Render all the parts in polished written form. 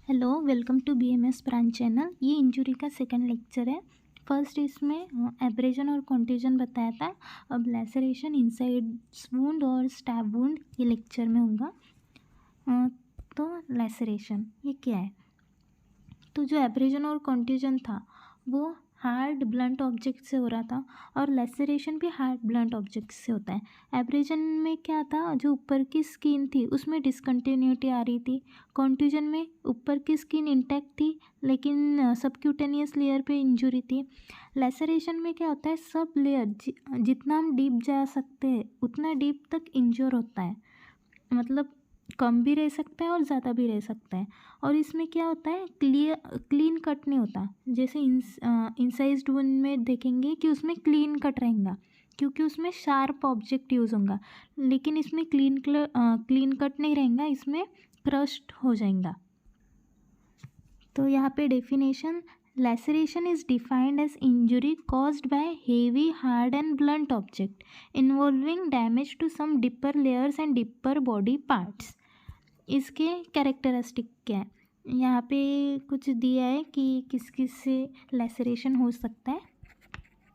Hello, welcome to BMS branch channel. ये injury का second lecture है। फर्स्ट इसमें एब्रेजन और कॉन्ट्यूजन बताया था। अब लैसरेशन, इनसाइड वुंड और स्टैब वुंड ये लेक्चर में होगा। तो लैसरेशन ये क्या है? तो जो एब्रेजन और कॉन्ट्यूजन था वो हार्ड ब्लंट ऑब्जेक्ट से हो रहा था और लैसरेशन भी हार्ड ब्लंट ऑब्जेक्ट से होता है। एब्रेजन में क्या था, जो ऊपर की स्किन थी उसमें डिसकंटिन्यूटी आ रही थी। कॉन्ट्यूजन में ऊपर की स्किन इंटैक्ट थी लेकिन सबक्यूटेनियस लेयर पे इंजुरी थी। लैसरेशन में क्या होता है, सब लेयर जितना हम डीप जा सकते हैं उतना डीप तक इंजर होता है। मतलब कम भी रह सकता है और ज़्यादा भी रह सकता है। और इसमें क्या होता है, क्लीन कट नहीं होता। जैसे इंसाइज्ड वुंड में देखेंगे कि उसमें क्लीन कट रहेगा क्योंकि उसमें शार्प ऑब्जेक्ट यूज़ होगा, लेकिन इसमें क्लीन कट नहीं रहेगा, इसमें क्रश्ड हो जाएगा। तो यहाँ पे definition, laceration is defined as injury caused by heavy, hard and blunt object involving damage to some deeper layers and deeper body parts। इसके कैरेक्टरिस्टिक क्या है, यहाँ पे कुछ दिया है कि किस किस से लैसरेशन हो सकता है,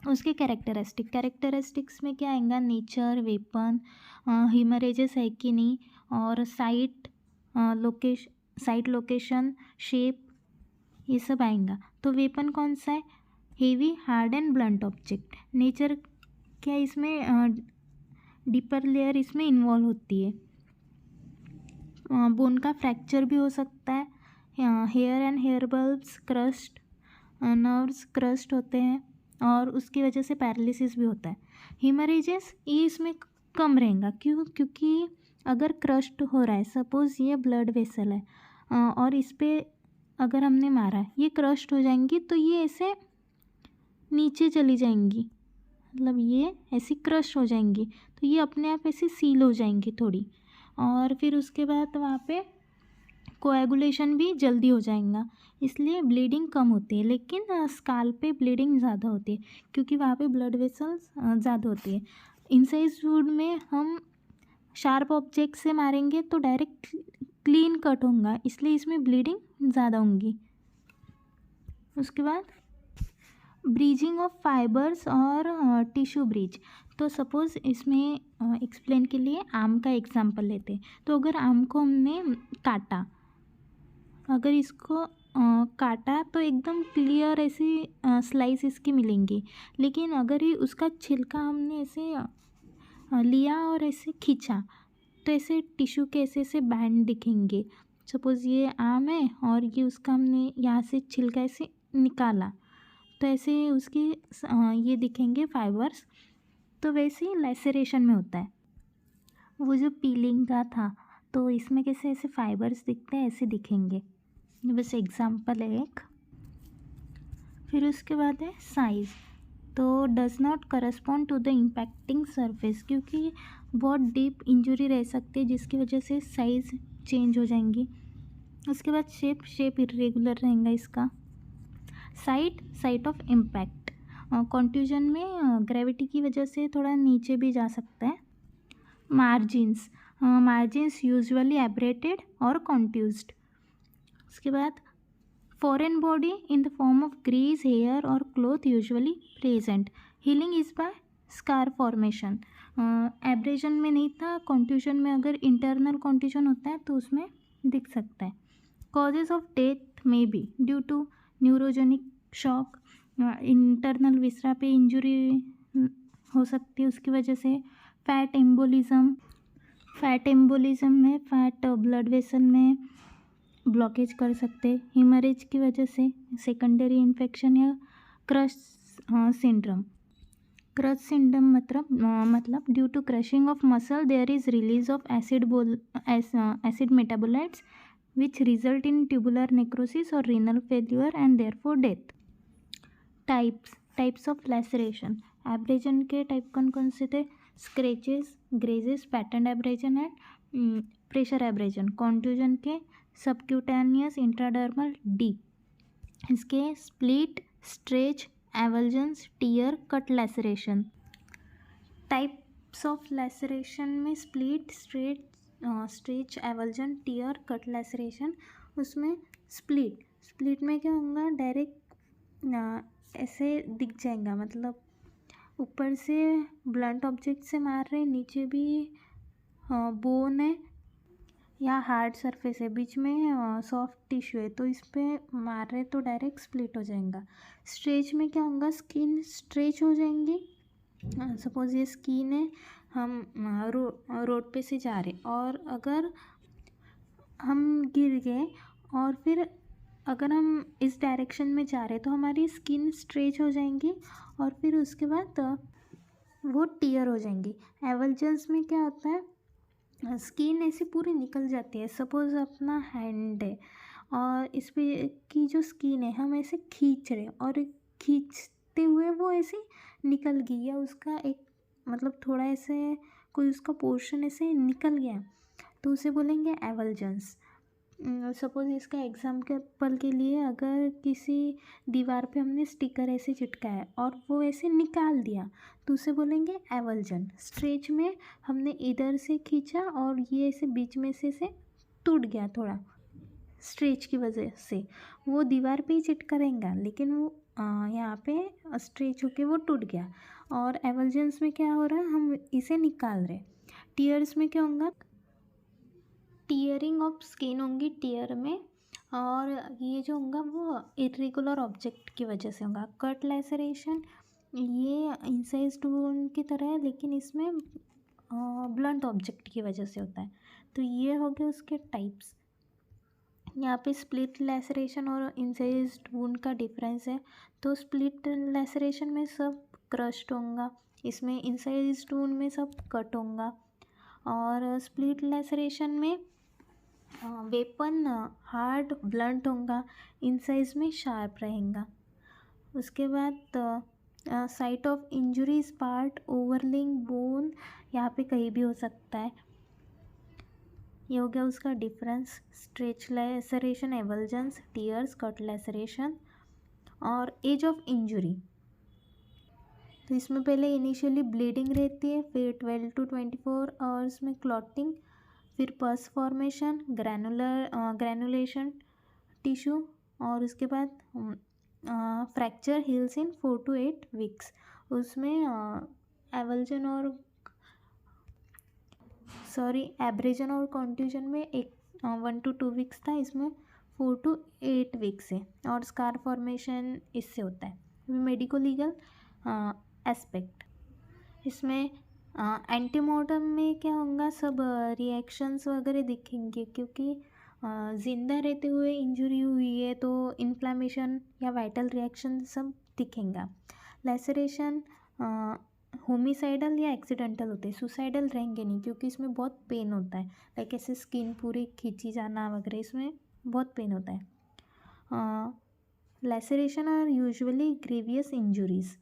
उसके कैरेक्टरिस्टिक्स में क्या आएगा, नेचर, वेपन, हीमरेजेस है कि नहीं, और साइट लोकेशन, शेप, ये सब आएगा। तो वेपन कौन सा है, heavy, hard and blunt object. Nature क्या, इसमें डीपर लेयर इसमें इन्वॉल्व होती है। बोन का फ्रैक्चर भी हो सकता है। Hair and hair bulbs crushed, nerves crushed होते हैं और उसकी वजह से पैरालिसिस भी होता है। हीमरेजेस ये इसमें कम रहेगा, क्योंकि अगर क्रस्ट हो रहा है, सपोज़ ये ब्लड वेसल है और इस पर अगर हमने मारा है, ये क्रस्ट हो जाएंगी तो ये ऐसे नीचे चली जाएंगी, मतलब ये ऐसी क्रश हो जाएंगी तो ये अपने आप ऐसे सील हो जाएंगी थोड़ी, और फिर उसके बाद वहाँ पे कोएगुलेशन भी जल्दी हो जाएगा, इसलिए ब्लीडिंग कम होती है। लेकिन स्काल पे ब्लीडिंग ज़्यादा होती है क्योंकि वहाँ पे ब्लड वेसल्स ज़्यादा होती है। इंसाइज वुंड में हम शार्प ऑब्जेक्ट से मारेंगे तो डायरेक्ट क्लीन कट होगा, इसलिए इसमें ब्लीडिंग ज़्यादा होंगी। उसके बाद ब्रीजिंग ऑफ फाइबर्स और टिश्यू ब्रीज। तो सपोज़ इसमें एक्सप्लेन के लिए आम का एग्जांपल लेते हैं। तो अगर आम को हमने काटा, अगर इसको काटा तो एकदम क्लियर ऐसी स्लाइस इसकी मिलेंगी, लेकिन अगर ये उसका छिलका हमने ऐसे लिया और ऐसे खींचा तो ऐसे टिश्यू के ऐसे ऐसे बैंड दिखेंगे। सपोज़ ये आम है और ये उसका हमने यहाँ से छिलका ऐसे निकाला तो ऐसे उसके ये दिखेंगे फाइबर्स। तो वैसे ही लैसरेशन में होता है। वो जो पीलिंग का था तो इसमें कैसे ऐसे फाइबर्स दिखते हैं, ऐसे दिखेंगे। ये बस एग्जांपल है एक। फिर उसके बाद है साइज़। तो does not correspond to the impacting surface, क्योंकि बहुत डीप इंजरी रह सकती है जिसकी वजह से साइज़ चेंज हो जाएंगी। उसके बाद शेप इरेगुलर रहेगा इसका। साइट ऑफ इम्पैक्ट, कॉन्ट्यूजन में ग्रेविटी की वजह से थोड़ा नीचे भी जा सकता है। मार्जिन्स यूजुअली एब्रेटेड और कॉन्ट्यूज्ड। उसके बाद foreign body in the form of grease, hair और cloth usually present. Healing is by scar formation. Abrasion में नहीं था, कॉन्ट्यूजन में अगर इंटरनल कॉन्ट्यूजन होता है तो उसमें दिख सकता है। कॉजेज ऑफ डेथ में be due to neurogenic shock, internal viscera पे इंजुरी हो सकती है उसकी वजह से। फैट एम्बोलिज्म में फैट ब्लड वेसल में ब्लॉकेज कर सकते। हीमरेज की वजह से, सेकेंडरी इन्फेक्शन या क्रश सिंड्रोम। क्रश सिंड्रोम मतलब due to crushing of muscle there is release of acid metabolites which result in tubular necrosis or renal failure and therefore death। Types of laceration. Abrasion के type कौन कौन से थे, scratches, grazes, pattern abrasion and pressure abrasion. Contusion के subcutaneous, intradermal, deep. इसके split, stretch, avulsions, tear, cut laceration. Types of laceration में split, stretch, stretch, avulsion, tear, cut laceration, उसमें split में क्या होगा, डायरेक्ट ऐसे दिख जाएगा, मतलब ऊपर से ब्लंट ऑब्जेक्ट से मार रहे, नीचे भी बोन है या हार्ड सरफेस है, बीच में सॉफ्ट टिश्यू है, तो इस पर मार रहे तो डायरेक्ट स्प्लिट हो जाएगा। स्ट्रेच में क्या होगा, स्किन स्ट्रेच हो जाएंगी। सपोज ये स्किन है, हम रोड पे से जा रहे और अगर हम गिर गए और फिर अगर हम इस डायरेक्शन में जा रहे तो हमारी स्किन स्ट्रेच हो जाएंगी और फिर उसके बाद वो टीयर हो जाएंगी। एवल्जन्स में क्या होता है, स्किन ऐसे पूरी निकल जाती है। सपोज अपना हैंड है और इस पे की जो स्किन है हम ऐसे खींच रहे और खींचते हुए वो ऐसे निकल गई, या उसका एक मतलब थोड़ा ऐसे कोई उसका पोर्शन ऐसे निकल गया, तो उसे बोलेंगे एवल्जन्स। सपोज इसका एग्जाम्पल के लिए, अगर किसी दीवार पे हमने स्टिकर ऐसे चिटकाया और वो ऐसे निकाल दिया तो उसे बोलेंगे एवल्जन। स्ट्रेच में हमने इधर से खींचा और ये ऐसे बीच में से टूट गया थोड़ा, स्ट्रेच की वजह से वो दीवार पे ही चिटका रहेगा, लेकिन वो यहाँ पे स्ट्रेच होके वो टूट गया। और एवल्जन्स में क्या हो रहा है, हम इसे निकाल रहे। टीयर्स में क्या होगा, टीयरिंग ऑफ स्किन होंगी टीयर में, और ये जो होगा वो इरेगुलर ऑब्जेक्ट की वजह से होगा। कट लैसरेशन ये इंसाइज्ड वुंड की तरह है, लेकिन इसमें ब्लंट ऑब्जेक्ट की वजह से होता है। तो ये हो गए उसके टाइप्स। यहाँ पे स्प्लिट लैसरेशन और इंसाइज्ड वुंड का डिफरेंस है। तो स्प्लिट लैसरेशन में सब क्रश्ड होगा, इसमें इंसाइज्ड वुंड में सब कट होगा। और स्प्लिट लैसरेशन में वेपन हार्ड ब्लंट होगा, इंसाइज में शार्प रहेगा। उसके बाद site of injuries part overlying bone, यहाँ पे कहीं भी हो सकता है। ये हो गया उसका difference, stretch laceration, avulsions, tears, cut laceration. और एज ऑफ इंजरी, तो इसमें पहले इनिशियली ब्लीडिंग रहती है, फिर 12 to 24 आवर्स में क्लॉटिंग, फिर पस फॉर्मेशन, ग्रैनुलेशन टिश्यू, और उसके बाद fracture heels in 4 to 8 weeks. उसमें एवल्जन और एब्रेजन और कॉन्ट्यूजन में 1 to 2 वीक्स था, इसमें 4 to 8 वीक्स है। और स्कार फॉर्मेशन इससे होता है। मेडिको लीगल एस्पेक्ट, इसमें एंटीमोर्टम में क्या होगा, सब रिएक्शंस वगैरह दिखेंगे, क्योंकि ज़िंदा रहते हुए इंजरी हुई है तो इन्फ्लामेशन या वाइटल रिएक्शन सब दिखेंगा। लैसरेशन होमिसाइडल या एक्सीडेंटल होते हैं, सुसाइडल रहेंगे नहीं, क्योंकि इसमें बहुत पेन होता है, लाइक ऐसे स्किन पूरी खींची जाना वगैरह, इसमें बहुत पेन होता है। Laceration are usually grievous injuries,